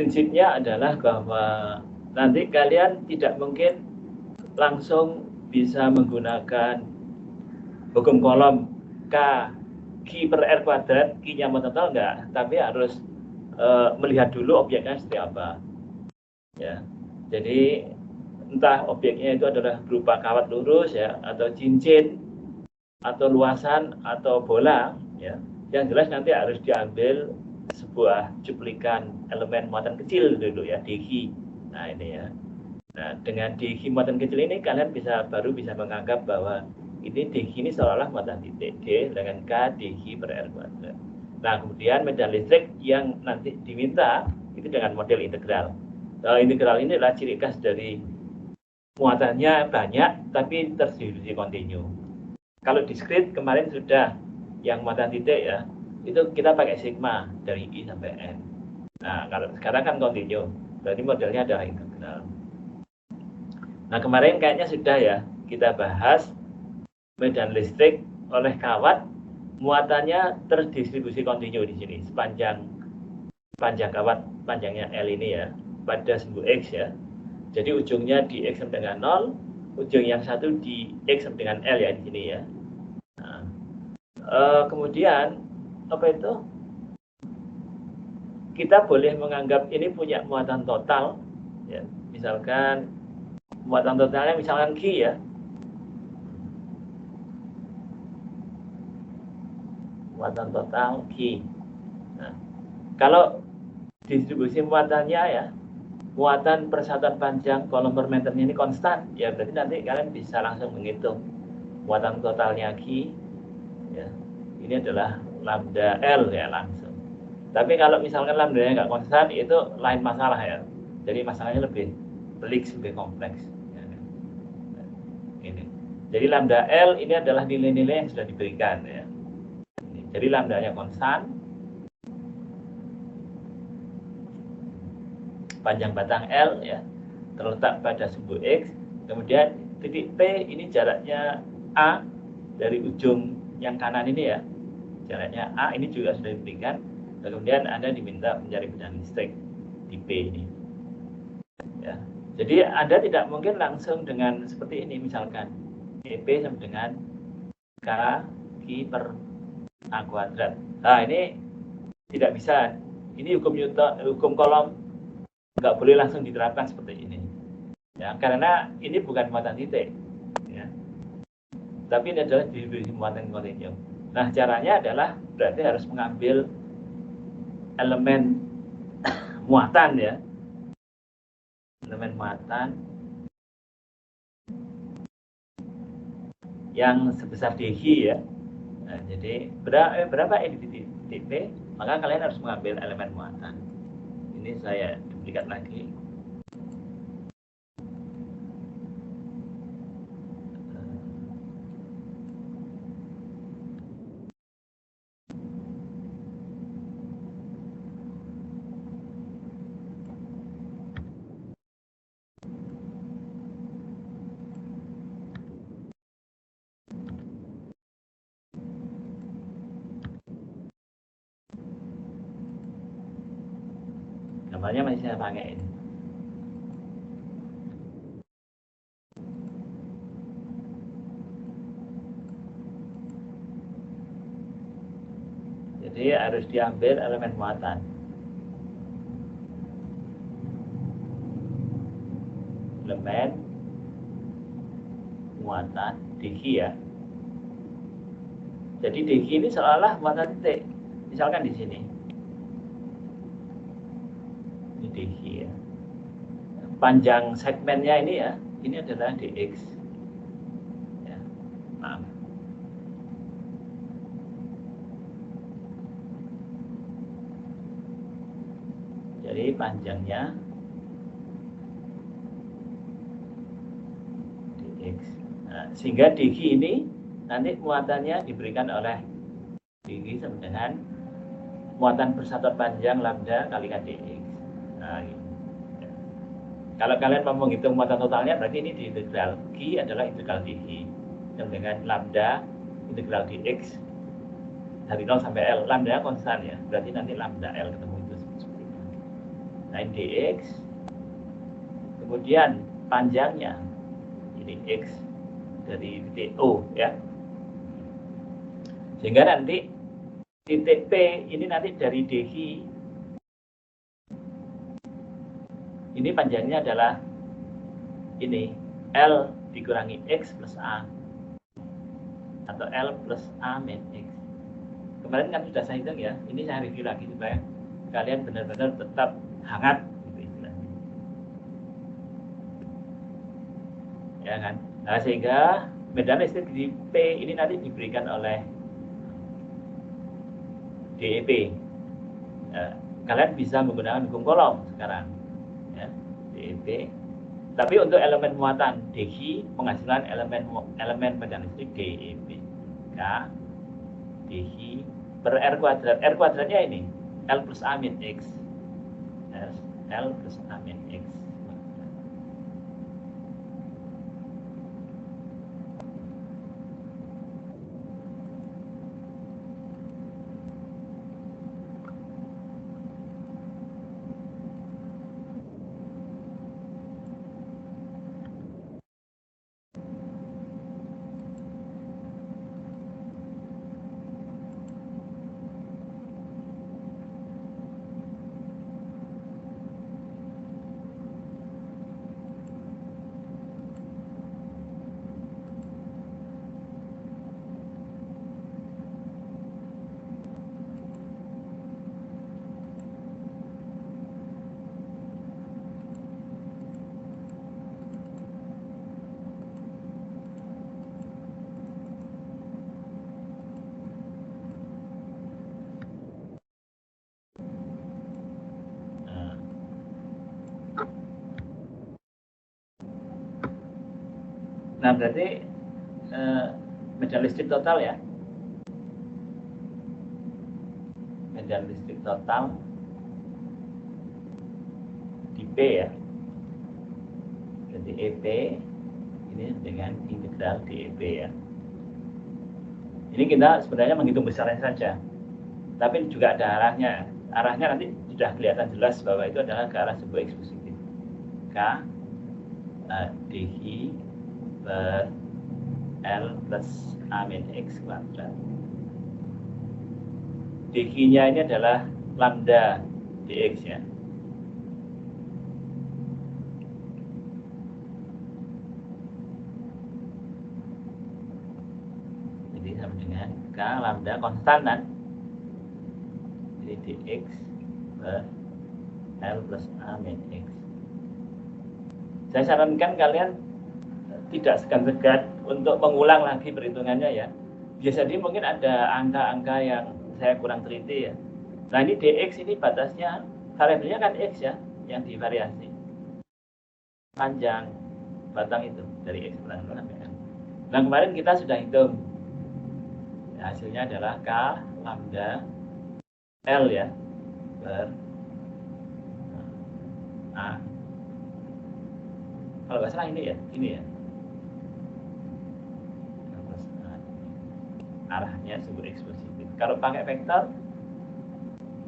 prinsipnya adalah bahwa nanti kalian tidak mungkin langsung bisa menggunakan hukum kolom K Q per R kuadrat, Q-nya mau total enggak, tapi harus melihat dulu objeknya seperti apa. Ya, jadi entah objeknya itu adalah berupa kawat lurus ya, atau cincin, atau luasan, atau bola, ya. Yang jelas nanti harus diambil sebuah cuplikan elemen muatan kecil dulu ya, DG. Nah ini ya. Nah dengan DG muatan kecil ini kalian baru bisa menganggap bahwa ini DG ini seolah-olah muatan titik D dengan K DG per R kuadrat. Nah kemudian medan listrik yang nanti diminta itu dengan model integral. Integral ini adalah ciri khas dari muatannya banyak tapi terdistribusi kontinu. Kalau diskrit kemarin sudah yang muatan titik ya, itu kita pakai sigma dari I sampai N. Nah kalau sekarang kan kontinu, berarti modelnya adalah integral. Nah kemarin kayaknya sudah ya kita bahas medan listrik oleh kawat muatannya terdistribusi kontinu di sini sepanjang kawat panjangnya L ini ya pada sumbu X ya. Jadi ujungnya di X sama dengan 0, ujung yang satu di X sama dengan L ya di sini ya. Nah, kemudian apa itu? Kita boleh menganggap ini punya muatan total ya. Misalkan muatan totalnya misalkan Q ya. Muatan total Q. Nah, kalau distribusi muatannya ya, muatan persatuan panjang kolom per meternya ini konstan, ya berarti nanti kalian bisa langsung menghitung muatan totalnya Q, ya ini adalah lambda L ya langsung. Tapi kalau misalkan lambdanya nggak konstan, itu lain masalah ya. Jadi masalahnya lebih pelik, lebih kompleks. Ya. Ini. Jadi lambda L ini adalah nilai-nilai yang sudah diberikan ya. Jadi lambdanya konstan, panjang batang L ya terletak pada sumbu X, kemudian titik P ini jaraknya A dari ujung yang kanan ini ya, jaraknya A ini juga sudah diberikan, kemudian Anda diminta mencari medan listrik di P ini ya. Jadi Anda tidak mungkin langsung dengan seperti ini, misalkan EP sama dengan K Q per A kuadrat. Nah ini tidak bisa, ini hukum Newton, hukum kolom nggak boleh langsung diterapkan seperti ini ya, karena ini bukan muatan titik ya, tapi ini adalah distribusi muatan kontinu. Nah caranya adalah berarti harus mengambil elemen muatan ya, elemen muatan yang sebesar DG ya. Nah, jadi berapa E di titik P, maka kalian harus mengambil elemen muatan. Ini saya duplikat lagi. Gambarnya masih saya pakai ini. Jadi harus diambil elemen muatan. Elemen muatan DG ya. Jadi DG ini seolah muatan titik. Misalkan di sini. Ini DG ya. Panjang segmennya ini ya, ini adalah DX. Ya, maaf. Jadi panjangnya dx. Nah, sehingga dg ini nanti muatannya diberikan oleh dg sama dengan muatan persatuan panjang lambda kalikan dx. Nah, gitu. Kalau kalian mau menghitung muatan totalnya, berarti ini di integral Q adalah integral dg sama dengan lambda integral dx dari 0 sampai L. Lambda konstan ya, berarti nanti lambda L ketemu itu. Nah ini dx, kemudian panjangnya ini x dari titik O ya, sehingga nanti titik P ini nanti dari DG ini panjangnya adalah ini L dikurangi X plus A atau L plus A min X. Kemarin kan sudah saya hitung ya, ini saya review lagi supaya kalian benar-benar tetap hangat gitu istilahnya. Ya kan? Nah, sehingga medan listrik di P ini nanti diberikan oleh DEP. Nah, kalian bisa menggunakan hukum Coulomb sekarang ya, DEP. Tapi untuk elemen muatan DG penghasilan elemen medan listrik DEP K DG per R kuadrat. R kuadratnya ini L plus A min X, L plus A min X. Nah berarti medan listrik total ya, medan listrik total di P ya, jadi EP ini dengan integral DEP ya. Ini kita sebenarnya menghitung besarnya saja, tapi juga ada arahnya. Arahnya nanti sudah kelihatan jelas bahwa itu adalah ke arah sebuah X positif. K DI per L plus A min X kuadrat. DG-nya ini adalah lambda dx ya. Jadi sama dengan K lambda konstanan. Jadi dx per L plus A min X. Saya sarankan kalian tidak segan-segan untuk mengulang lagi perhitungannya ya. Biasanya mungkin ada angka-angka yang saya kurang teliti ya. Nah ini dx ini batasnya variabelnya kan x ya, yang divariasi panjang batang itu dari x kurang sampai n. Nah kemarin kita sudah hitung ya, hasilnya adalah k lambda L ya per A. Kalau nggak salah ini ya, arahnya sebuah X positif. Kalau pakai vektor,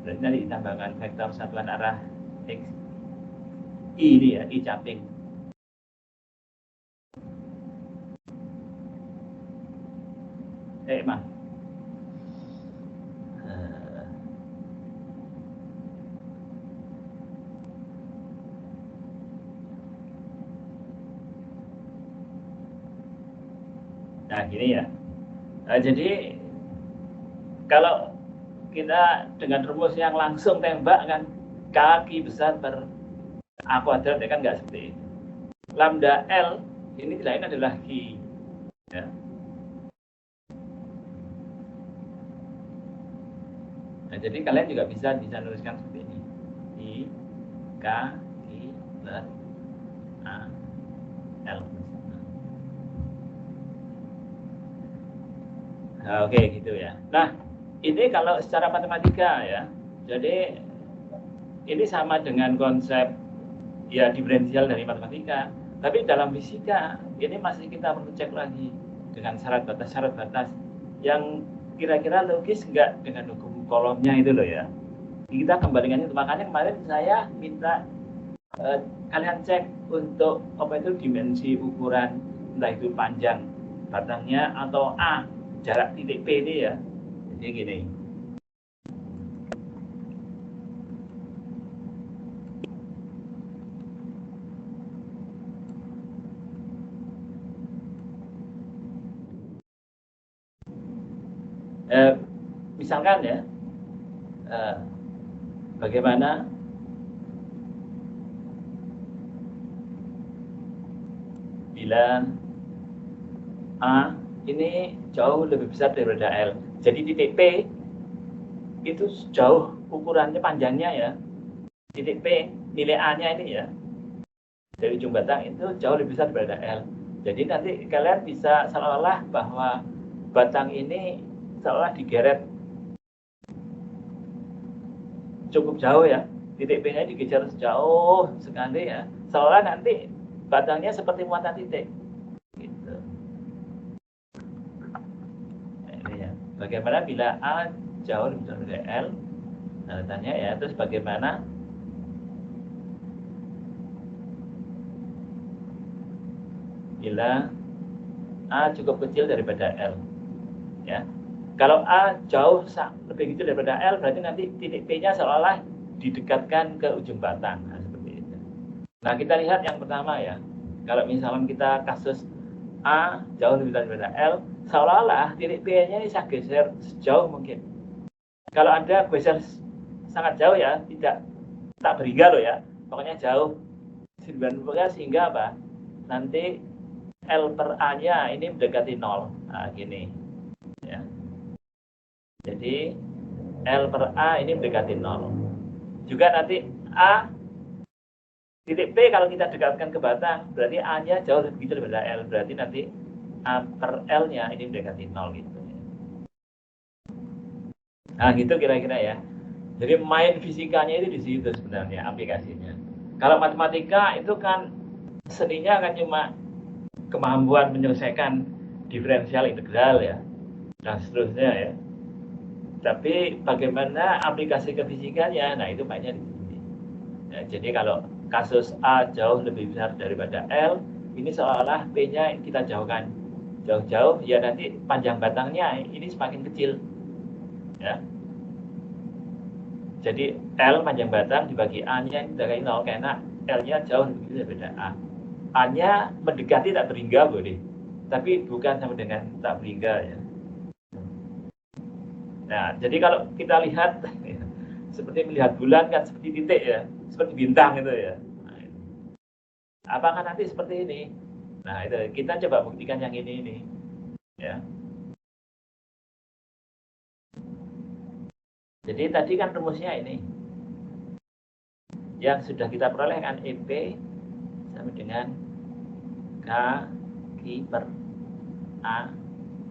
berarti nanti ditambahkan vektor satuan arah X. I ini ya, I caping. Mas. Nah gini ya. Nah, jadi kalau kita dengan rumus yang langsung tembak kan kaki besar per A kuadrat ya kan nggak seperti itu. Lambda L ini tidak lain adalah Q ya. Nah, jadi kalian juga bisa nuliskan seperti ini. I K I per A L. Nah, oke gitu ya. Nah, ini kalau secara matematika ya. Jadi ini sama dengan konsep ya diferensial dari matematika. Tapi dalam fisika ini masih kita perlu cek lagi dengan syarat batas yang kira-kira logis enggak dengan hukum Coulombnya itu loh ya. Kita kembalikan itu. Makanya kemarin saya minta kalian cek untuk apa itu dimensi ukuran, entah itu panjang batangnya atau A, jarak titik P ini ya. Jadi gini. Misalkan ya, bagaimana bila A ini jauh lebih besar daripada L. Jadi titik P itu jauh ukurannya panjangnya ya. Titik P, nilai A-nya ini ya, dari ujung batang itu jauh lebih besar daripada L. Jadi nanti kalian bisa seolah-olah bahwa batang ini seolah digeret cukup jauh ya. Titik P-nya digeser jauh sekali ya. Seolah nanti batangnya seperti muatan titik. Gitu. Nah, ini ya. Bagaimana bila A jauh lebih besar dari L? Nah, tanya ya, terus bagaimana bila A cukup kecil daripada L? Ya. Kalau A jauh lebih kecil daripada L, berarti nanti titik P-nya seolah-olah didekatkan ke ujung batang. Nah, seperti itu. Nah, kita lihat yang pertama ya. Kalau misalnya kita kasus A jauh lebih besar daripada L, seolah-olah titik P-nya ini saya geser sejauh mungkin. Kalau Anda geser sangat jauh ya, tak berhingga loh ya. Pokoknya jauh 90 sehingga apa? Nanti L per A-nya ini mendekati 0. Nah, gini. Ya. Jadi L per A ini mendekati 0. Juga nanti A titik P kalau kita dekatkan ke batang, berarti A-nya jauh lebih kecil daripada L. Berarti nanti A per L-nya ini mendekati 0 gitu. Nah, gitu kira-kira ya. Jadi main fisikanya itu di situ sebenarnya aplikasinya. Kalau matematika itu kan seninya kan cuma kemampuan menyelesaikan diferensial integral ya, dan seterusnya ya. Tapi bagaimana aplikasi ke fisikanya, nah itu mainnya di sini. Ya, jadi kalau kasus A jauh lebih besar daripada L, ini seolah-olah P-nya kita jauhkan jauh-jauh, ya nanti panjang batangnya ini semakin kecil. Ya. Jadi L panjang batang dibagi A-nya dari 0 karena L-nya jauh lebih kecil daripada A. A-nya mendekati tak berhingga boleh, tapi bukan sama dengan tak berhingga ya. Nah, jadi kalau kita lihat seperti melihat bulan kan seperti titik ya, seperti bintang itu ya. Nah, apakah nanti seperti ini? Nah, itu kita coba buktikan yang ini ya. Jadi tadi kan rumusnya ini. Yang sudah kita peroleh kan EP sama dengan K Q per A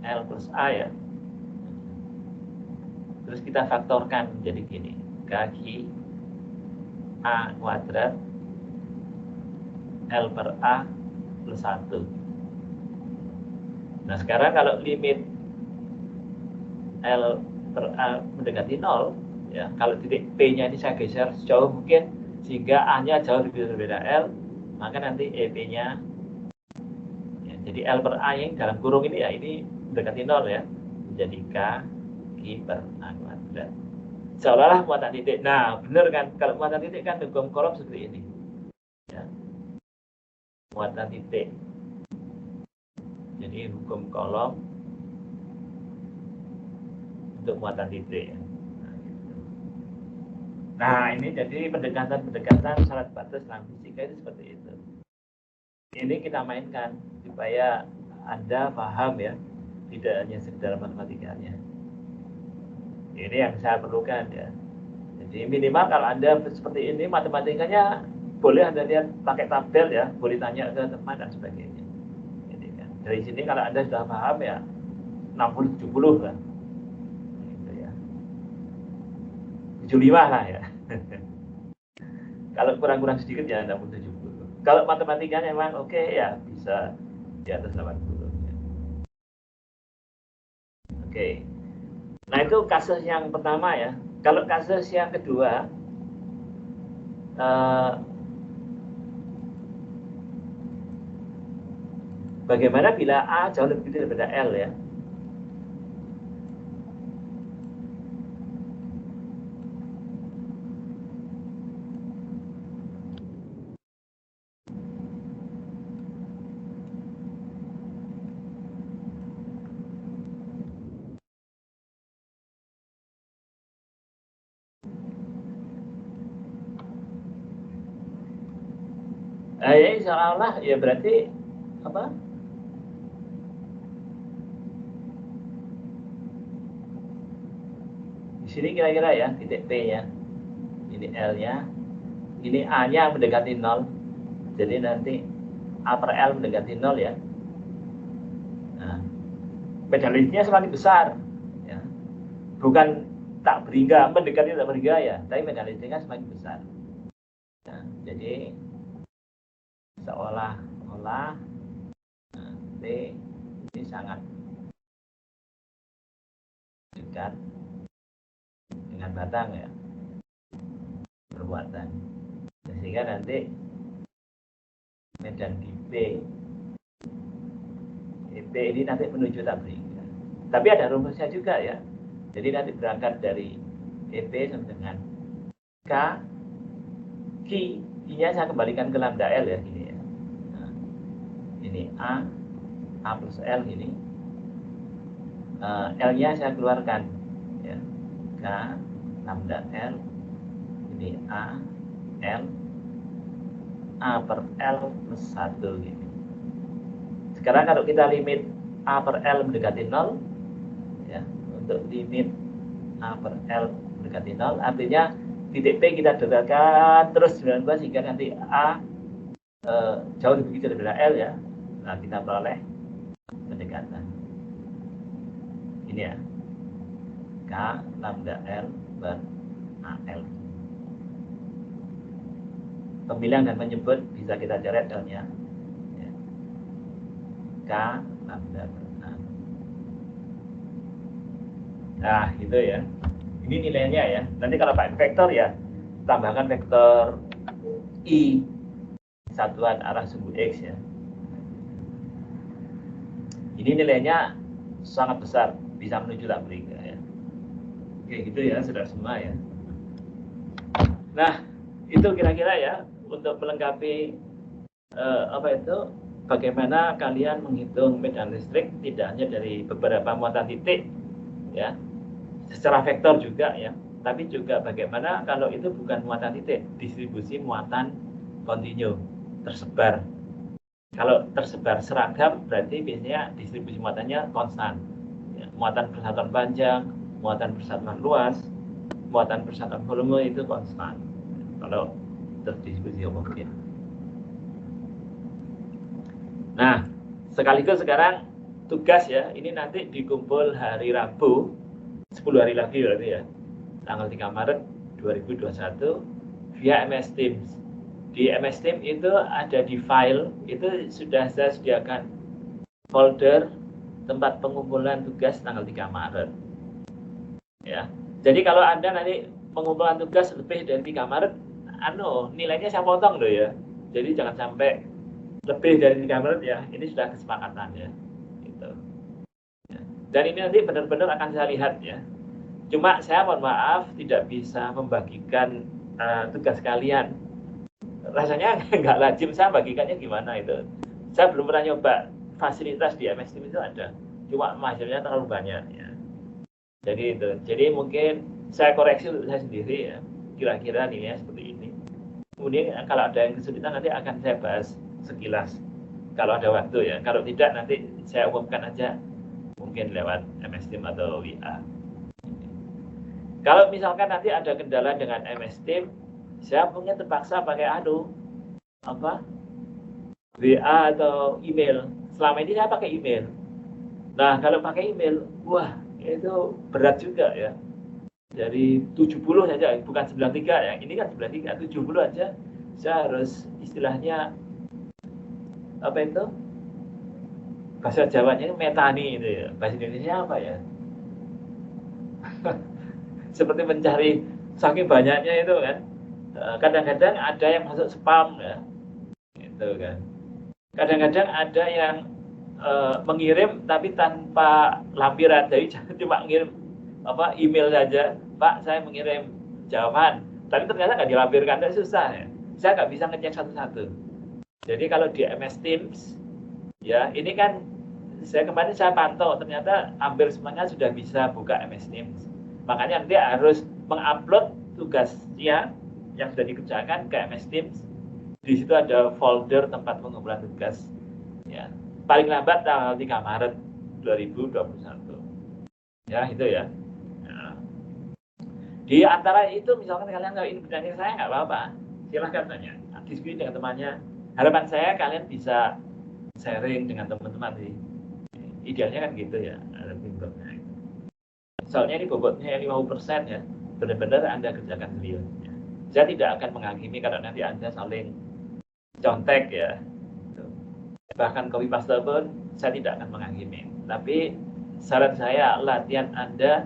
L plus A ya. Terus kita faktorkan jadi gini, kaki A kuadrat L per A plus 1. Nah sekarang kalau limit L per A mendekati 0 ya, kalau titik P nya ini saya geser sejauh mungkin sehingga A nya jauh lebih berbeda L, maka nanti EP nya ya, jadi L per A yang dalam kurung ini ya, ini mendekati 0 ya, menjadi K Q per A kuadrat. Seolah-olah muatan titik. Nah, benar kan? Kalau muatan titik kan hukum kolom seperti ini. Ya. Muatan titik. Jadi hukum kolom untuk muatan titik. Nah, ini jadi pendekatan-pendekatan syarat batas dalam fisika itu seperti itu. Ini kita mainkan supaya Anda paham ya, tidak hanya sekedar matematikanya. Ini yang saya perlukan ya. Jadi minimal kalau Anda seperti ini matematikanya boleh Anda lihat pakai tabel ya, boleh tanya ke teman dan sebagainya. Jadi, kan. Dari sini kalau Anda sudah paham ya 60-70 lah. Gitu ya. 75 lah ya. Kalau kurang-kurang sedikit ya 60-70. Kalau matematikanya memang oke ya bisa di atas 80. Ya. Oke. Nah itu kasus yang pertama ya. Kalau kasus yang kedua, bagaimana bila A jauh lebih gede daripada L ya? Ya seolah-olah ya berarti apa? Di sini kira-kira ya titik P-nya, ini L-nya, ini A-nya mendekati 0. Jadi nanti A per L mendekati 0 ya. Nah, medan listriknya semakin besar ya. Bukan tak berhingga, mendekati tak berhingga ya, tapi medan listriknya semakin besar. Nah, jadi seolah-olah T ini sangat dekat dengan batang ya, perbuatan. Sehingga nanti medan di P ini nanti menuju tak berhingga. Tapi ada rumusnya juga ya. Jadi nanti berangkat dari EP sama dengan K, I-nya saya kembalikan ke lambda L ya, gini ya. Nah, ini A plus L ini. L-nya saya keluarkan ya. K lambda L ini L A per L plus 1 gitu. Sekarang kalau kita limit A per L mendekati 0 ya, untuk limit A per L mendekati 0 artinya titik P kita dekatkan terus 19 sehingga nanti A jauh lebih kecil daripada L ya. Nah, kita peroleh pendekatan ini ya, K lambda L per AL. Pemilihan dan menyebut bisa kita coret L-nya ya. K lambda per A. Nah gitu ya, ini nilainya ya. Nanti kalau pakai vektor ya tambahkan vektor I satuan arah sumbu X ya. Ini nilainya sangat besar, bisa menuju tak berhingga ya. Oke gitu ya, sudah semua ya. Nah itu kira-kira ya untuk melengkapi bagaimana kalian menghitung medan listrik tidak hanya dari beberapa muatan titik ya, secara vektor juga ya, tapi juga bagaimana kalau itu bukan muatan titik, distribusi muatan kontinu tersebar. Kalau tersebar seragam berarti biasanya distribusi muatannya konstan ya. Muatan persatuan panjang, muatan persatuan luas, muatan persatuan volume itu konstan kalau terdistribusi homogen. Nah sekaligus sekarang tugas ya, ini nanti dikumpul hari Rabu 10 hari lagi berarti ya, tanggal 3 Maret 2021 via MS Teams. Di MS Teams itu ada di file, itu sudah saya sediakan folder tempat pengumpulan tugas tanggal 3 Maret. Ya. Jadi kalau Anda nanti pengumpulan tugas lebih dari 3 Maret, nilainya saya potong loh ya. Jadi jangan sampai lebih dari 3 Maret ya. Ini sudah kesepakatan ya. Gitu. Ya. Dan ini nanti benar-benar akan saya lihat ya. Cuma saya mohon maaf tidak bisa membagikan tugas kalian. Rasanya nggak lazim saya bagikannya gimana itu. Saya belum pernah nyoba fasilitas di MS Teams itu ada. Cuma hasilnya terlalu banyak ya. Jadi itu. Jadi mungkin saya koreksi untuk saya sendiri ya. Kira-kira nilainya seperti ini. Kemudian kalau ada yang kesulitan nanti akan saya bahas sekilas. Kalau ada waktu ya. Kalau tidak nanti saya umumkan aja. Mungkin lewat MS Teams atau WA. Kalau misalkan nanti ada kendala dengan MS Teams, saya mungkin terpaksa pakai WA atau email. Selama ini saya pakai email. Nah kalau pakai email, wah itu berat juga ya. Dari 70 saja, bukan 93 ya. Ini kan 93, 70 aja. Saya harus istilahnya bahasa Jawanya metani itu ya. Bahasa Indonesia apa ya? seperti mencari saking banyaknya itu kan. Kadang-kadang ada yang masuk spam ya, gitu kan. Kadang-kadang ada yang mengirim tapi tanpa lampiran, jadi cuma ngirim email saja, Pak saya mengirim jawaban, tapi ternyata nggak dilampirkan, itu susah ya. Saya nggak bisa ngecek satu-satu. Jadi kalau di MS Teams, ya ini kan kemarin saya pantau, ternyata hampir semuanya sudah bisa buka MS Teams. Makanya nanti harus mengupload tugasnya yang sudah dikerjakan ke MS Teams. Di situ ada folder tempat pengumpulan tugas. Ya, paling lambat tanggal 3 Maret 2021. Ya, itu ya. Nah, di antara itu misalkan kalian kalau ini bertanya saya nggak apa-apa, silahkan tanya, diskusi dengan temannya. Harapan saya kalian bisa sharing dengan teman-teman sih. Idealnya kan gitu ya, ada pinternya. Soalnya ini bobotnya 50% ya, benar-benar Anda kerjakan serius. Saya tidak akan menghakimi kalau nanti Anda saling contek ya. Bahkan copy paste pun saya tidak akan menghakimi. Tapi saran saya, latihan Anda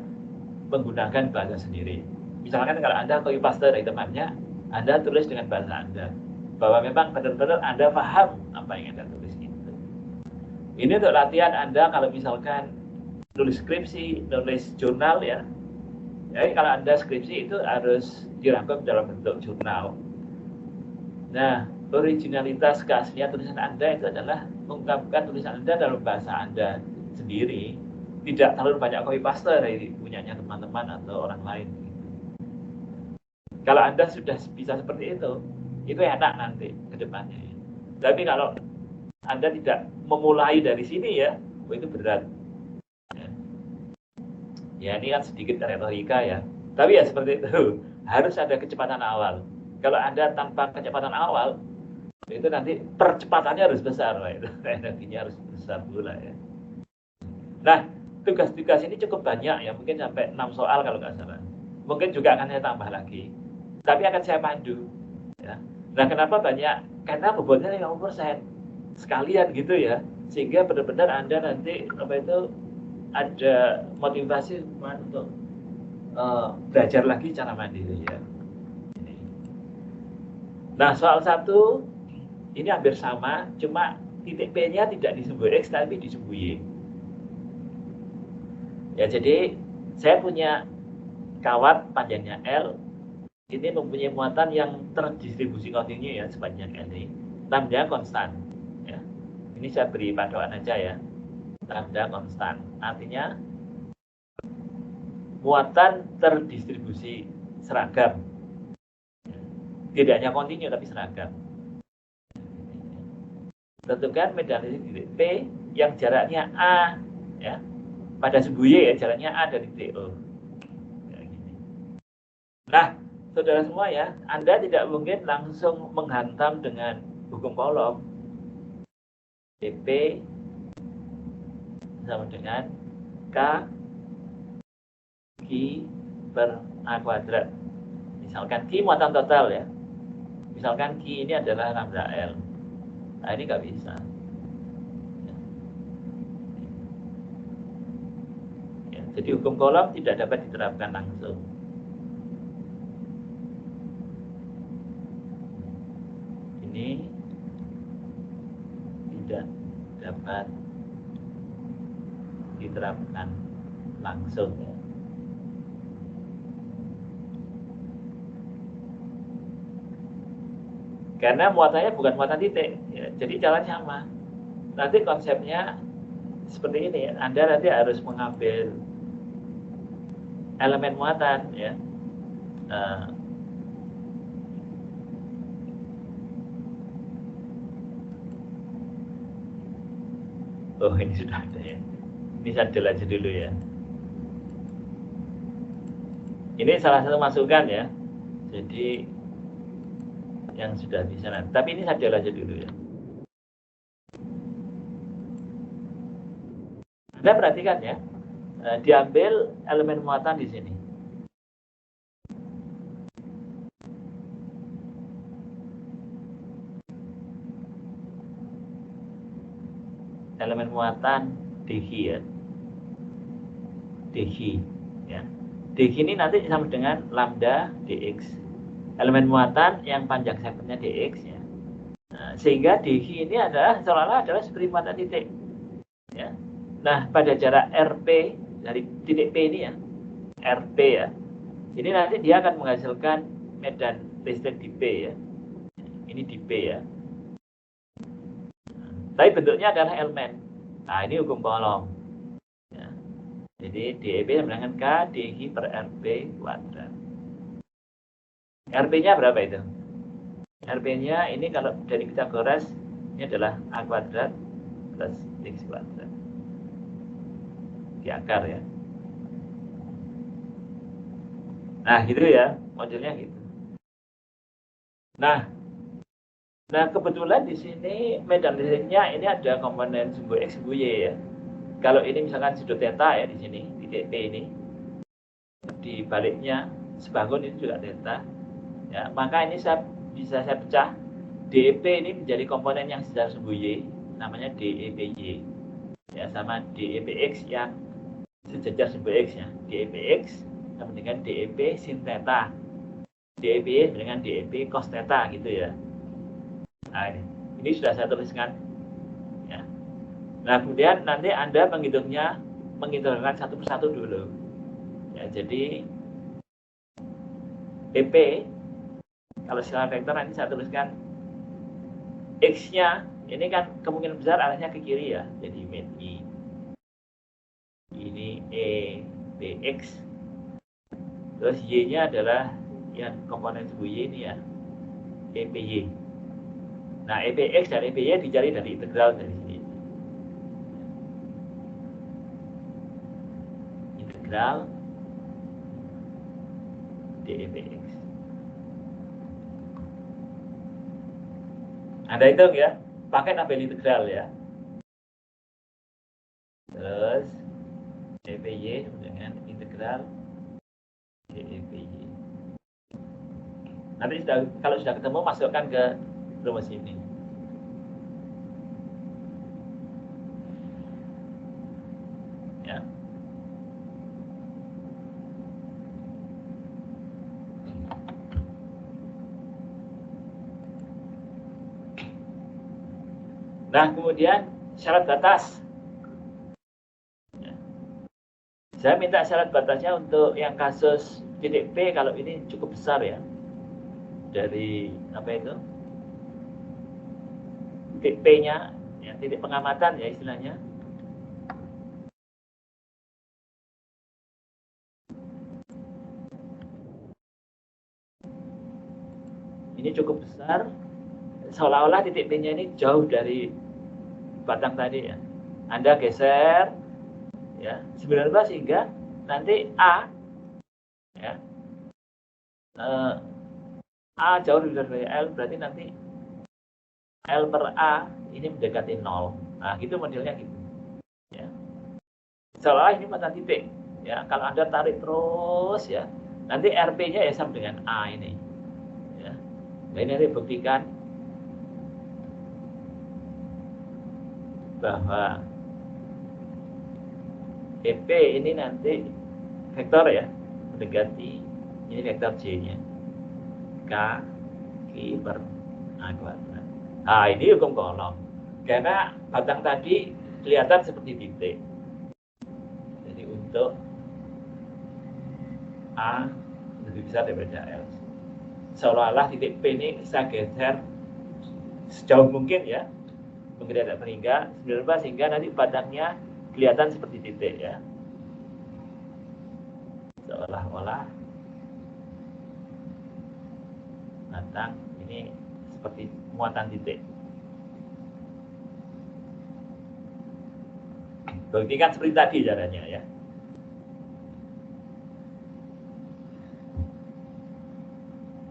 menggunakan bahasa sendiri. Misalkan kalau Anda copy paste dari temannya, Anda tulis dengan bahasa Anda. Bahwa memang benar-benar Anda paham apa yang Anda tulis itu. Ini untuk latihan Anda kalau misalkan nulis skripsi, nulis jurnal ya. Jadi kalau Anda skripsi itu harus dirangkum dalam bentuk jurnal. Nah, originalitas keaslian tulisan Anda itu adalah mengungkapkan tulisan Anda dalam bahasa Anda sendiri, tidak terlalu banyak copy paste dari punyanya teman-teman atau orang lain. Kalau Anda sudah bisa seperti itu enak nanti ke depannya. Tapi kalau Anda tidak memulai dari sini ya, itu berat. Ya ini kan sedikit retorika ya. Tapi ya seperti itu, harus ada kecepatan awal. Kalau Anda tanpa kecepatan awal, itu nanti percepatannya harus besar, itu energinya harus besar pula ya. Nah, tugas-tugas ini cukup banyak ya, mungkin sampai 6 soal kalau nggak salah. Mungkin juga akan saya tambah lagi, tapi akan saya pandu. Ya. Nah, kenapa banyak? Karena bobotnya 50% sekalian gitu ya, sehingga benar-benar Anda nanti ada motivasi untuk belajar lagi cara mandiri ya. Nah, soal 1 ini hampir sama, cuma titik P-nya tidak di sumbu X tapi di sumbu Y. Ya, jadi saya punya kawat panjangnya L, ini mempunyai muatan yang terdistribusi kontinu ya sepanjang L ini. Lambda konstan. Ya. Ini saya beri paduan aja ya. Lambda konstan. Artinya muatan terdistribusi seragam. Tidak hanya kontinu tapi seragam. Tentukan medan listrik titik P yang jaraknya A ya. Pada sumbu Y ya, jaraknya A dari titik O. Nah, saudara semua ya, Anda tidak mungkin langsung menghantam dengan hukum Coulomb. dP sama dengan K Q per A kuadrat. Misalkan Q muatan total ya. Misalkan Q ini adalah lambda L. Nah, ini nggak bisa. Ya, jadi hukum Coulomb tidak dapat diterapkan langsung. Ini tidak dapat diterapkan langsung ya. Karena muatannya bukan muatan titik ya, jadi jalan sama. Nanti konsepnya seperti ini ya. Anda nanti harus mengambil elemen muatan ya. Oh, ini sudah ada ya. Ini saya adil aja dulu ya. Ini salah satu masukan ya. Jadi yang sudah bisa nanti. Tapi ini saya adil aja dulu ya. Anda perhatikan ya. Diambil elemen muatan di sini. Elemen muatan DG ya. DG ya. dx ini nanti sama dengan lambda dx. Elemen muatan yang panjang segmennya dx ya. Nah, sehingga dx ini adalah seolah-olah adalah seperti muatan titik. Ya. Nah, pada jarak RP dari titik P ini ya, RP ya. Ini nanti dia akan menghasilkan medan listrik di P ya. Ini di P ya. Tapi bentuknya adalah elemen. Nah, ini hukum Coulomb. Ya. Jadi DEP sama dengan K dx per RP kuadrat. RP-nya berapa itu? RP-nya ini kalau dari Pythagoras ini adalah A kuadrat plus X kuadrat. Di akar ya. Nah, gitu ya. Modelnya gitu. Nah, kebetulan di sini medan listriknya ini ada komponen sumbu X, sumbu Y ya. Kalau ini misalkan sudut theta ya di sini, titik P ini. Di baliknya sebangun ini juga theta. Ya, maka ini bisa saya pecah. DEP ini menjadi komponen yang sejajar sumbu Y, namanya DEPY. Ya, sama DEPX yang sejajar sumbu X ya. DEPX sama dengan DEP sin theta. DEPY dengan DEP cos theta gitu ya. Nah, ini sudah saya tuliskan. Ya. Nah, kemudian nanti Anda menghitungkan satu persatu dulu. Ya, jadi PP kalau skala vektor nanti saya tuliskan X-nya ini kan kemungkinan besar arahnya ke kiri ya. Jadi min I. Ini E BX. Terus Y-nya adalah yang komponen sumbu Y ini ya. EPY. Nah, EPX dan EPY dicari dari integral dari sini. Integral dEPX. Anda hitung ya, pakai tabel integral ya. Terus EPY dengan integral dEPY. Nanti kalau sudah ketemu masukkan ke rumus ini. Ya. Nah, kemudian syarat batas. Ya. Saya minta syarat batasnya untuk yang kasus titik P kalau ini cukup besar ya. Dari apa itu? Titik P-nya, ya, titik pengamatan ya istilahnya. Ini cukup besar. Seolah-olah titik P-nya ini jauh dari batang tadi ya. Anda geser ya 90 sehingga nanti A ya A jauh lebih dari L, berarti nanti L per A ini mendekati 0. Nah, gitu modelnya gitu. Ya. Seolah ini mata titik. Ya, kalau Anda tarik terus ya, nanti RP-nya ya sama dengan A ini. Ya. Nah, ini nanti buktikan bahwa EP ini nanti vektor ya, mendekati ini vektor J-nya. K Q per A kuadrat. Nah, ini hukum Coulomb. Karena batang tadi kelihatan seperti titik. Jadi untuk A lebih besar daripada L. Seolah-olah titik P ini saya geser sejauh mungkin ya. Mungkin ada peninggal, sehingga nanti batangnya kelihatan seperti titik ya. Seolah-olah batang ini seperti muatan titik. Buktikan seperti tadi caranya ya.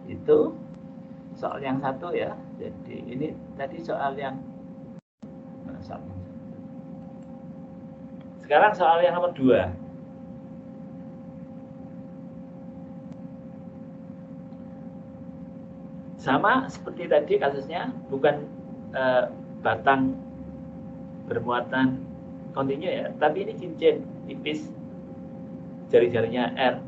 Itu soal yang satu ya. Jadi ini tadi soal yang sekarang soal yang nomor 2. Sama seperti tadi kasusnya, bukan batang bermuatan kontinu ya, tapi ini cincin tipis jari-jarinya R.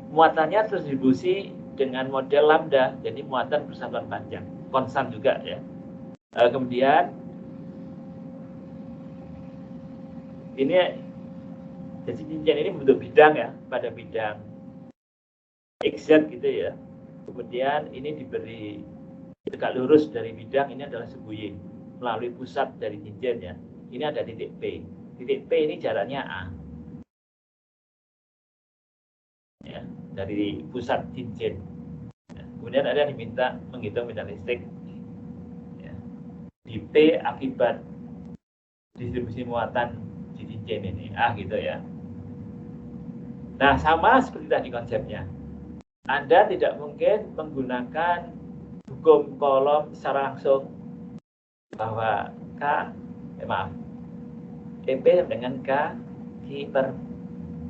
muatannya terdistribusi dengan model lambda, jadi muatan bersatuan panjang, konstan juga ya. Kemudian ini jadi cincin ini bentuk bidang ya, pada bidang XZ gitu ya. Kemudian ini diberi tegak lurus dari bidang, ini adalah sebuye melalui pusat dari cincin ya. Ini ada titik P. Titik P ini jaraknya A. Ya, dari pusat cincin. Ya, kemudian ada yang diminta menghitung medan listrik ya, di P akibat distribusi muatan di cincin ini A gitu ya. Nah, sama seperti tadi konsepnya. Anda tidak mungkin menggunakan hukum Coulomb secara langsung bahwa EP dengan Q per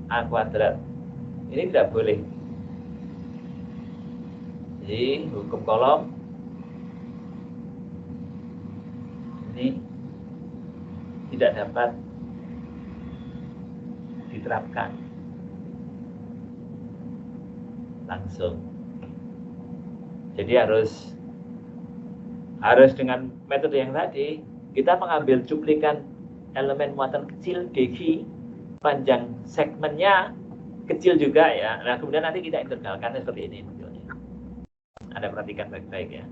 A kuadrat. Ini tidak boleh. Jadi hukum Coulomb ini tidak dapat diterapkan langsung. Jadi harus dengan metode yang tadi, kita mengambil cuplikan elemen muatan kecil DG, panjang segmennya kecil juga ya. Nah, kemudian nanti kita integralkan seperti ini. Anda perhatikan baik-baik ya.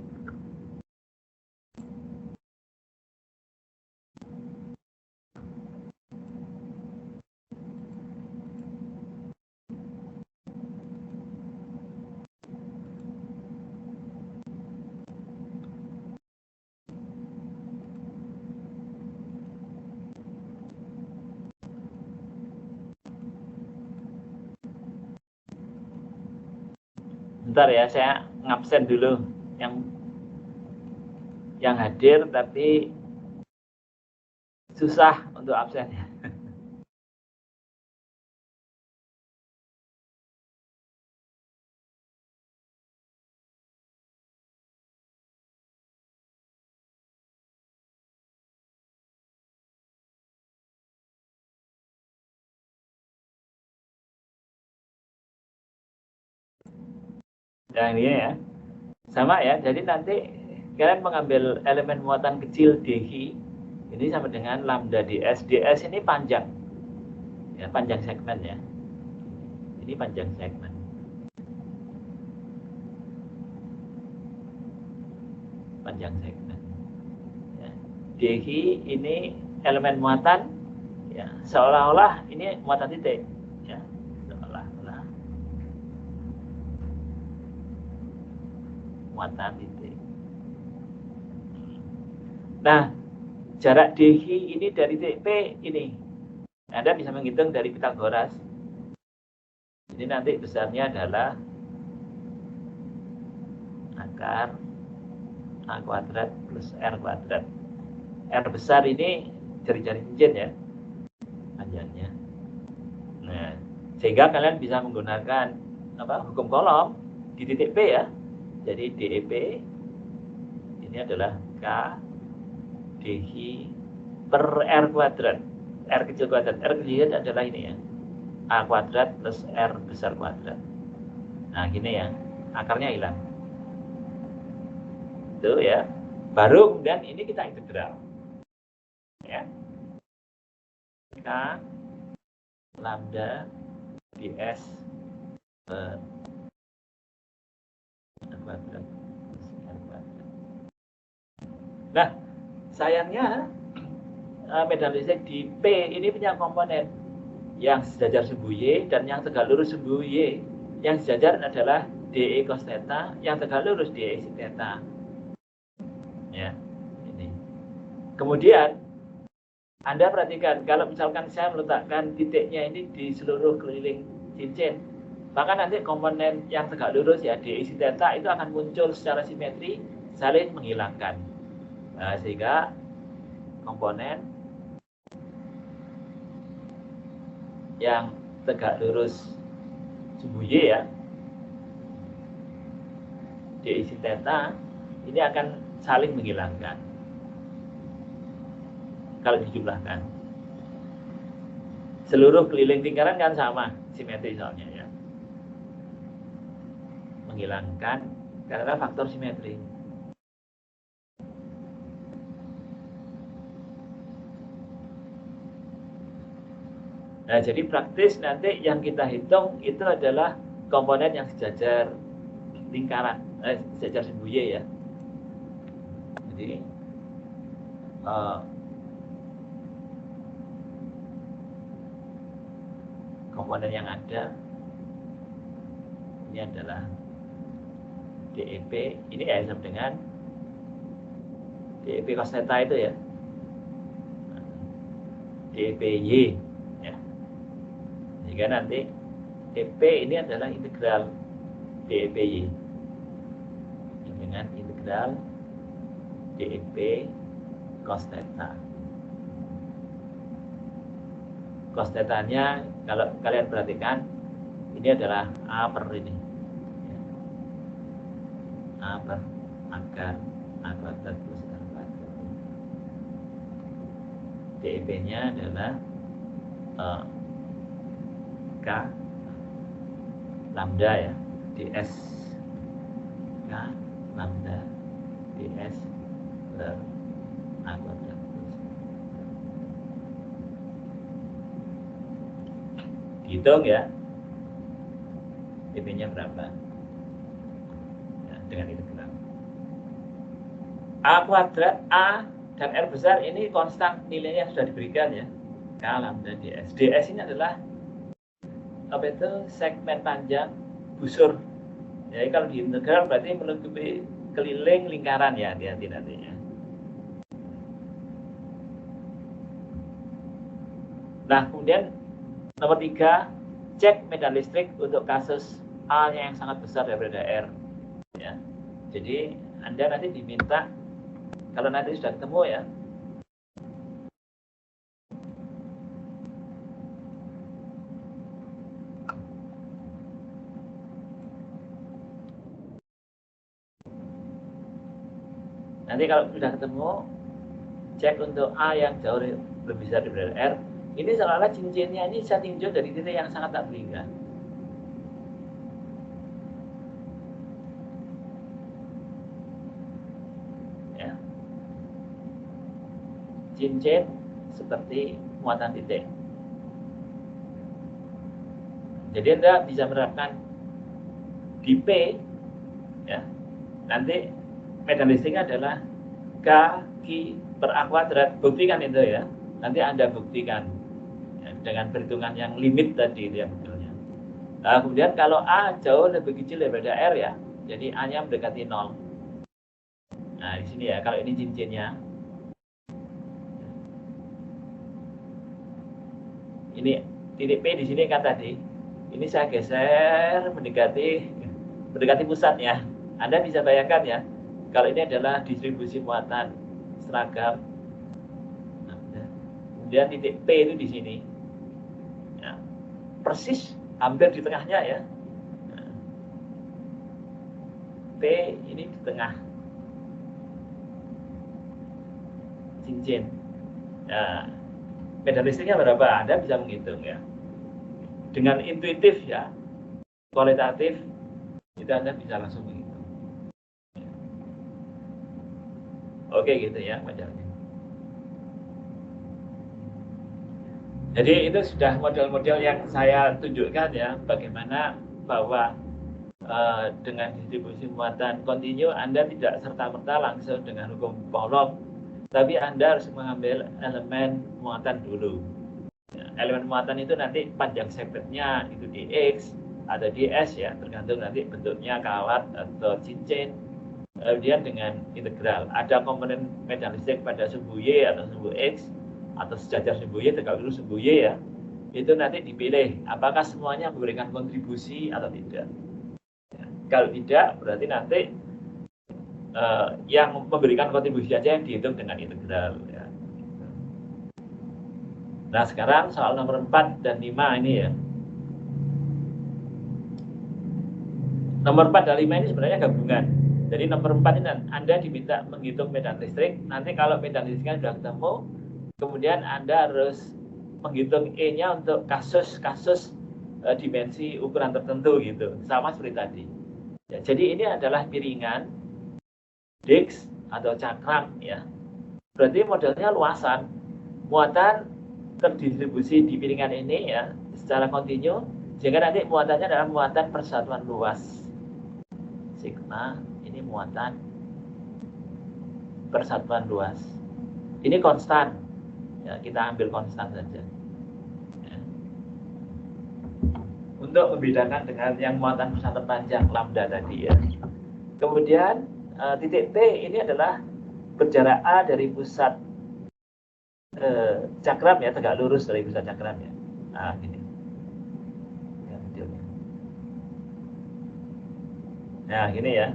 Bentar ya, saya ngabsen dulu yang hadir tapi susah untuk absennya. Yang ini ya. Sama ya, jadi nanti kalian mengambil elemen muatan kecil DG ini sama dengan lambda ds. Ds ini panjang ya, panjang segmen ya. Ini panjang segmen. Panjang segmen ya. DG ini elemen muatan ya, seolah-olah ini muatan titik ya, seolah-olah muatan titik. Nah, jarak DG ini dari titik P ini. Anda bisa menghitung dari Pythagoras. Ini nanti besarnya adalah akar A kuadrat plus R kuadrat. R besar ini jari-jari cincin ya, panjangnya. Nah, sehingga kalian bisa menggunakan hukum Coulomb di titik P ya. Jadi DEP ini adalah K DG per R kuadrat. R kecil kuadrat. R kecil adalah ini ya, A kuadrat plus R besar kuadrat. Nah gini ya, akarnya hilang. Itu ya. Baru kemudian ini kita integral. Ya. K lambda ds per R kuadrat plus R kuadrat. Nah, sayangnya medan listrik di P ini punya komponen yang sejajar sumbu Y dan yang tegak lurus sumbu Y. Yang sejajar adalah DE cos theta, yang tegak lurus DE sin theta. Ya, ini. Kemudian Anda perhatikan, kalau misalkan saya meletakkan titiknya ini di seluruh keliling cincin, maka nanti komponen yang tegak lurus ya DE sin theta itu akan muncul secara simetri saling menghilangkan. Nah, sehingga komponen yang tegak lurus sumbu Y ya, DE sin theta ini akan saling menghilangkan kalau dijumlahkan. Seluruh keliling lingkaran kan sama simetri soalnya ya. menghilangkan karena faktor simetri. Nah, jadi praktis nanti yang kita hitung itu adalah komponen yang sejajar lingkaran, sejajar Sembuye ya. Jadi komponen yang ada ini adalah DEP, ini ya sama dengan DEP cos theta itu ya, DEP Y ya. Jika nanti EP ini adalah integral DEP Y dengan integral DEP cos theta. Cos theta-nya kalau kalian perhatikan ini adalah A per ini, A per akar A kuadrat plus R kuadrat. DEP-nya adalah K lambda ya, ds K lambda ds per A kuadrat plus. Dihitung ya, DP-nya berapa ya, dengan integral A kuadrat, A dan R besar ini konstan nilainya sudah diberikan ya, K lambda ds. Ds ini adalah apa itu, segmen panjang busur. Jadi kalau di integral berarti melengkapi keliling lingkaran ya, hati-hati nantinya. Nah, kemudian nomor 3, cek medan listrik untuk kasus A-nya yang sangat besar daripada R. Ya. Jadi Anda nanti diminta, kalau nanti sudah ketemu ya, nanti kalau sudah ketemu, cek untuk A yang jauh lebih besar daripada R. Ini seolah-olah cincinnya ini saya tinjau dari titik yang sangat tak berikan. Ya. Cincin seperti muatan titik. Jadi Anda bisa menerapkan di P, ya. Nanti medan listriknya adalah K Q per A kuadrat. Buktikan itu ya. Nanti Anda buktikan ya, dengan perhitungan yang limit tadi itu ya betulnya. Nah, kemudian kalau A jauh lebih kecil daripada R ya, jadi A-nya mendekati 0. Nah, di sini ya, kalau ini cincinnya. Ini titik P di sini kan tadi. Ini saya geser mendekati pusatnya. Anda bisa bayangkan ya, kalau ini adalah distribusi muatan seragam. Kemudian titik P itu di sini. Ya, persis hampir di tengahnya ya. Nah, P ini di tengah cincin. Nah, medan listriknya berapa? Anda bisa menghitung ya. Dengan intuitif ya, kualitatif, itu Anda bisa langsung menghitung. Oke gitu ya modelnya. Jadi itu sudah model-model yang saya tunjukkan ya, bagaimana bahwa dengan distribusi muatan kontinu Anda tidak serta-merta langsung dengan hukum Coulomb, tapi Anda harus mengambil elemen muatan dulu. Ya, elemen muatan itu nanti panjang segmennya itu dx atau ds ya, tergantung nanti bentuknya kawat atau cincin. Kemudian dengan integral, ada komponen medan listrik pada sumbu Y atau sumbu X atau sejajar sumbu Y, tegak lurus sumbu Y ya, itu nanti dipilih apakah semuanya memberikan kontribusi atau tidak ya. Kalau tidak, berarti nanti yang memberikan kontribusi saja yang dihitung dengan integral ya. Nah sekarang soal nomor 4 dan 5 ini ya. Nomor 4 dan 5 ini sebenarnya gabungan. Jadi nomor 4 ini Anda diminta menghitung medan listrik. Nanti kalau medan listriknya sudah ketemu, kemudian Anda harus menghitung E-nya untuk kasus-kasus dimensi ukuran tertentu gitu. Sama seperti tadi. Ya, jadi ini adalah piringan disk atau cakram ya. Berarti modelnya luasan. Muatan terdistribusi di piringan ini ya secara kontinu, sehingga nanti muatannya adalah muatan persatuan luas. Sigma ini muatan persatuan luas. Ini konstan. Ya, kita ambil konstan saja. Ya. Untuk membedakan dengan yang muatan persatuan panjang lambda tadi ya. Kemudian titik T ini adalah berjarak A dari pusat cakram ya, tegak lurus dari pusat cakram ya. Nah, gini. Nah, gini ya.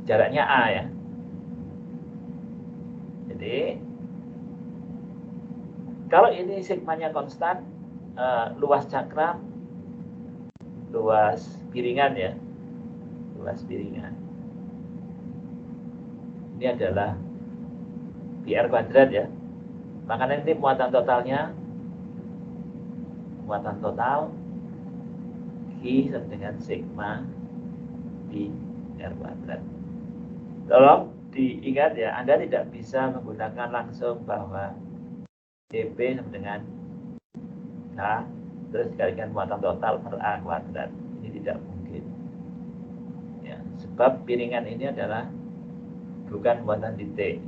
Jaraknya A ya. Jadi kalau ini sigmanya konstan, luas cakram, luas piringan ya. Luas piringan. Ini adalah PR kuadrat ya. Maka nanti muatan totalnya, muatan total Q sama dengan sigma pi R kuadrat. Tolong diingat ya, Anda tidak bisa menggunakan langsung bahwa EP sama dengan K terus dikalikan muatan total per A kuadrat. Ini tidak mungkin ya, sebab piringan ini adalah bukan muatan titik.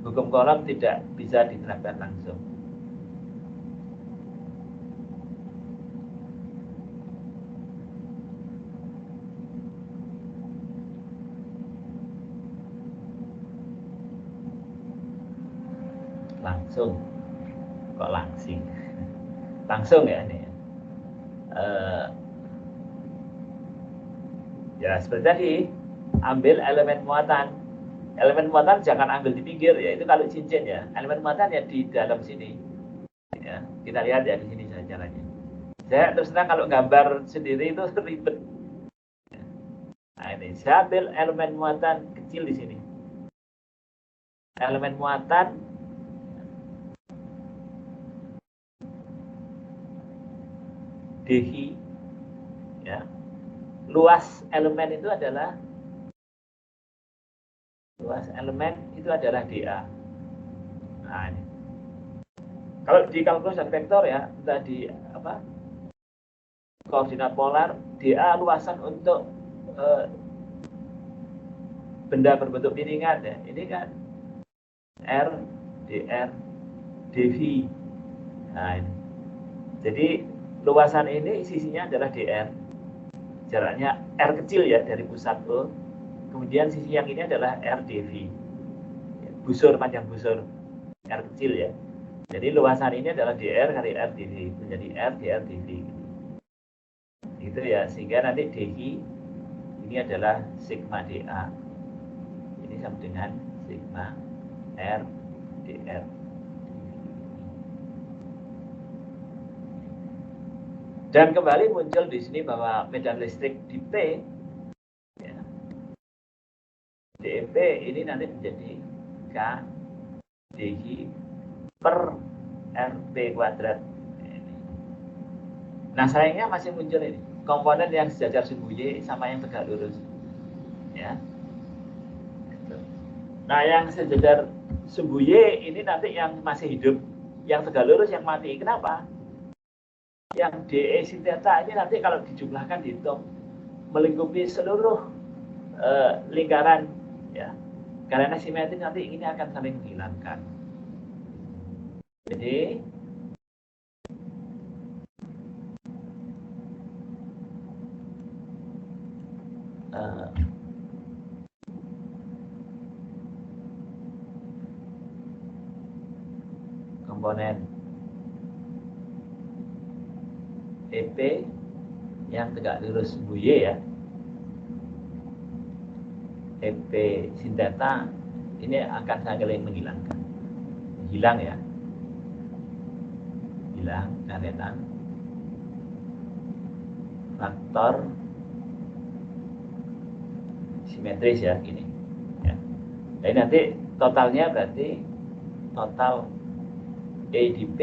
Hukum kolom tidak bisa diterapkan langsung. Langsung, kok langsing? Langsung ya ini. Ya seperti tadi, ambil elemen muatan. Elemen muatan jangan ambil di pinggir ya, itu kalau cincin ya. Elemen muatan ya di dalam sini. Ya, kita lihat ya di sini saja caranya. Saya terus terang kalau gambar sendiri itu ribet. Nah ini, saya ambil elemen muatan kecil di sini. Elemen muatan DI ya. Luas elemen itu adalah DA. Nah ini. Kalau di kalkulus dan vektor ya, entah di apa? Koordinat polar, DA luasan untuk benda berbentuk piringan ya. Ini kan R, DR, dV. Nah ini. Jadi luasan ini sisinya adalah DR. Jaraknya R kecil ya dari pusat O. Kemudian sisi yang ini adalah R dV. Busur, panjang busur R kecil ya. Jadi luasan ini adalah DR kali R dV. Menjadi R dr dV. Gitu ya, sehingga nanti DI ini adalah sigma dA. Ini sama dengan sigma R dr. Dan kembali muncul di sini bahwa medan listrik di P ya, DEP ini nanti menjadi K DI per RP kuadrat. Nah sayangnya masih muncul ini komponen yang sejajar sumbu Y sama yang tegak lurus ya. Nah yang sejajar sumbu Y ini nanti yang masih hidup, yang tegak lurus yang mati. Kenapa? Yang DE sin theta ini nanti kalau dijumlahkan dihitung melingkupi seluruh lingkaran ya. Karena simetri nanti ini akan saling menghilangkan. Jadi komponen EP yang tegak lurus sumbu Y ya, EP sin theta ini akan saling menghilangkan, hilang ya, hilang karena faktor simetris ya gini ya. Jadi nanti totalnya berarti total E di P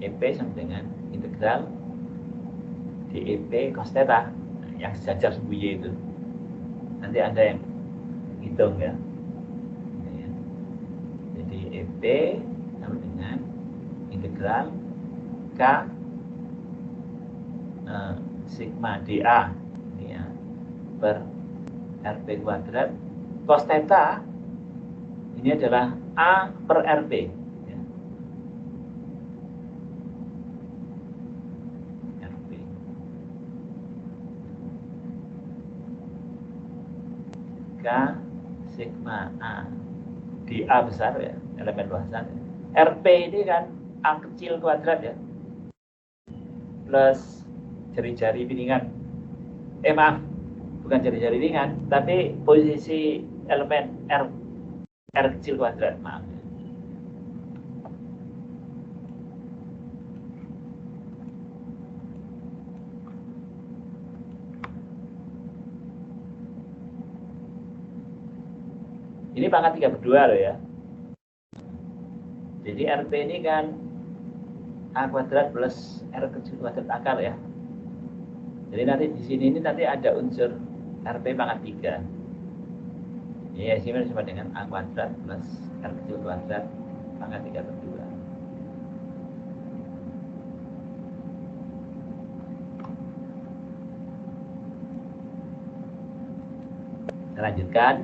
EP sama dengan integral DEP cos theta yang sejajar sembunyi itu. Nanti ada yang hitung ya. Jadi EP sama dengan integral K sigma dA ini ya, per RP kuadrat cos theta ini adalah A per RP ya. RP K sigma A dA besar ya, elemen luasan ya. RP ini kan A kecil kuadrat ya, plus jari-jari piringan. Maaf, bukan jari-jari ringan, tapi posisi elemen R kecil kuadrat, maaf. Ini pangkat 3/2 loh ya. Jadi RP ini kan A kuadrat plus R kecil kuadrat akar ya. Jadi nanti di sini ini nanti ada unsur RP pangkat 3. Ini sama dengan A kuadrat plus R kecil kuadrat pangkat 3/2. Kita lanjutkan.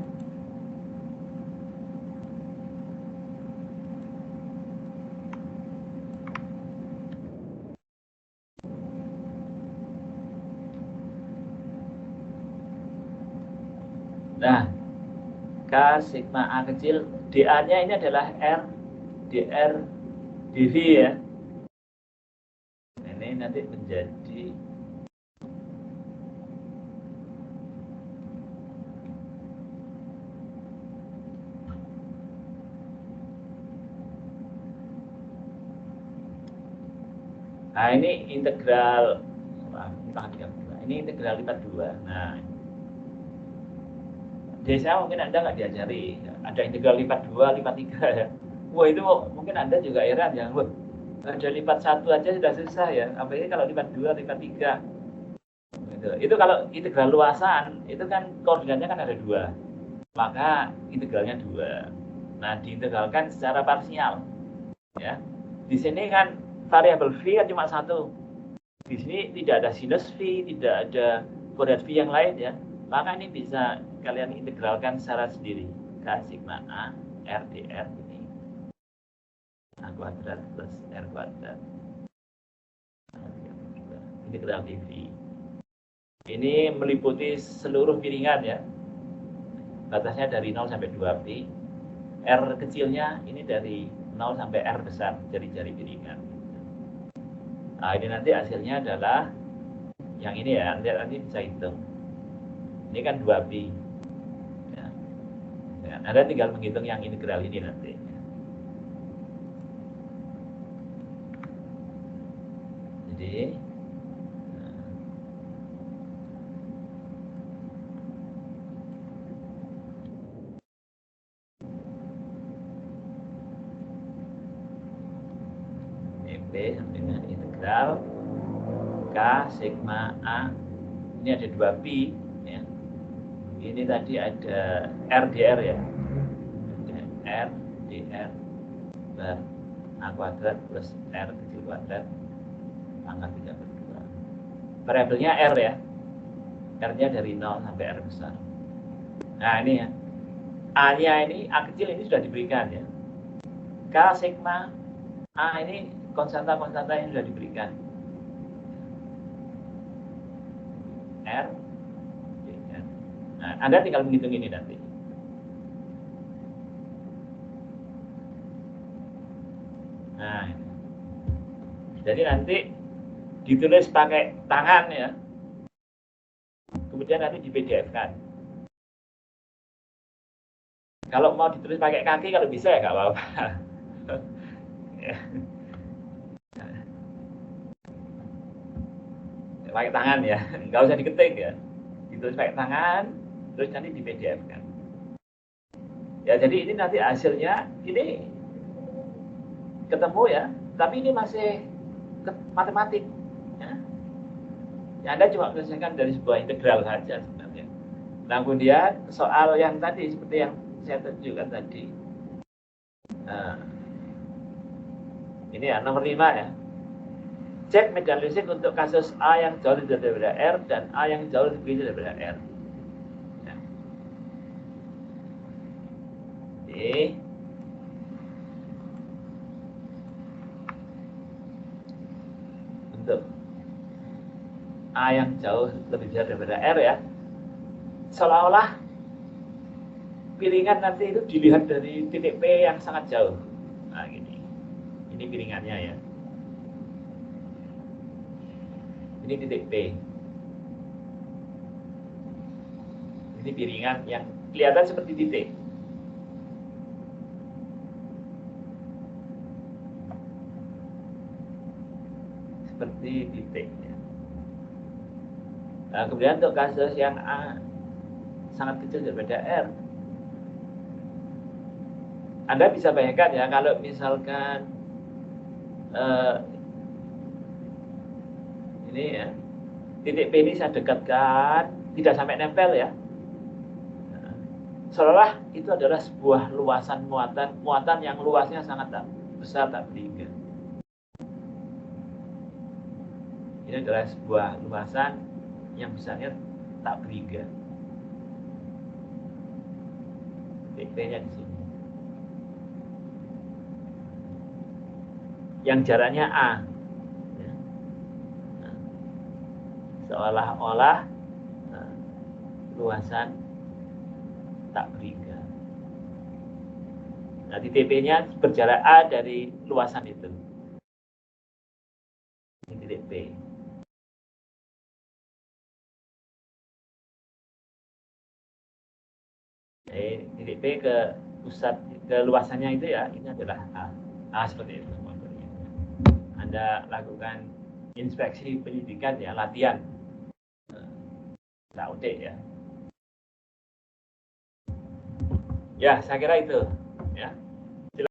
Nah, K sigma A kecil, dA-nya ini adalah R dR dV ya. Ini nanti menjadi nah ini integral ini integral lipat 2. Nah, desa mungkin Anda nggak diajari, ada integral lipat 2, lipat 3 ya. Wah itu mungkin Anda juga heran ya, wah ada lipat 1 aja sudah susah ya, apalagi kalau lipat 2, lipat 3. Itu kalau integral luasan, itu kan koordinatnya kan ada 2, maka integralnya 2. Nah diintegralkan secara parsial ya. Di sini kan variabel V kan cuma 1. Di sini tidak ada sinus V, tidak ada koordinat V yang lain ya. Maka ini bisa kalian integralkan secara sendiri. K sigma A R dR ini A kuadrat plus R kuadrat integral dV. Ini meliputi seluruh piringan ya. Batasnya dari 0 sampai 2pi. R kecilnya ini dari 0 sampai R besar, jari-jari piringan. Nah ini nanti hasilnya adalah yang ini ya, nanti bisa hitung. Ini kan 2pi ya. Anda tinggal menghitung yang integral ini nanti. Jadi MP sama dengan integral K sigma A ini ada 2pi ya. Ini tadi ada R dR ya, R dR per A kuadrat plus R kecil kuadrat pangkat 3/2. Variabelnya R ya, R-nya dari 0 sampai R besar. Nah ini ya, A-nya ini, A kecil ini sudah diberikan ya. K sigma A ini konstanta-konstanta yang sudah diberikan. R dR. Nah, Anda tinggal menghitung ini nanti. Nah, jadi nanti ditulis pakai tangan ya, kemudian nanti di PDF kan. Kalau mau ditulis pakai kaki, kalau bisa ya nggak apa-apa. Pakai tangan ya, nggak usah diketik ya, ditulis pakai tangan, terus nanti di PDF kan. Ya jadi ini nanti hasilnya ini ketemu ya, tapi ini masih matematik ya. Anda cuma menyelesaikan dari sebuah integral saja sebenarnya. Nah, kemudian soal yang tadi seperti yang saya tunjukkan tadi. Nah, ini ya nomor 5 ya. Cek medan listrik untuk kasus A yang jauh lebih daripada R dan A yang jauh lebih daripada R. Ya. Oke. Untuk A yang jauh lebih besar daripada R ya, seolah-olah piringan nanti itu dilihat dari titik P yang sangat jauh. Nah gini, ini piringannya ya, ini titik P, ini piringan yang kelihatan seperti titik. Seperti titik ya. Nah, kemudian untuk kasus yang A sangat kecil daripada R, Anda bisa bayangkan ya, kalau misalkan ini ya, titik P ini saya dekatkan, tidak sampai nempel ya. Nah, seolah itu adalah sebuah luasan muatan yang luasnya sangat besar, tak berhingga. Ini adalah sebuah luasan yang besarnya tak berhingga. Titik P-nya di sini. Yang jaraknya A. Ya. Nah, seolah-olah luasan tak berhingga. Nah, titik P-nya berjarak A dari luasan itu. Ini titik P. Titik P ke pusat, ke luasannya itu ya, ini adalah A. A seperti itu. Anda lakukan inspeksi penyidikan ya, latihan KUD ya. Ya, saya kira itu ya.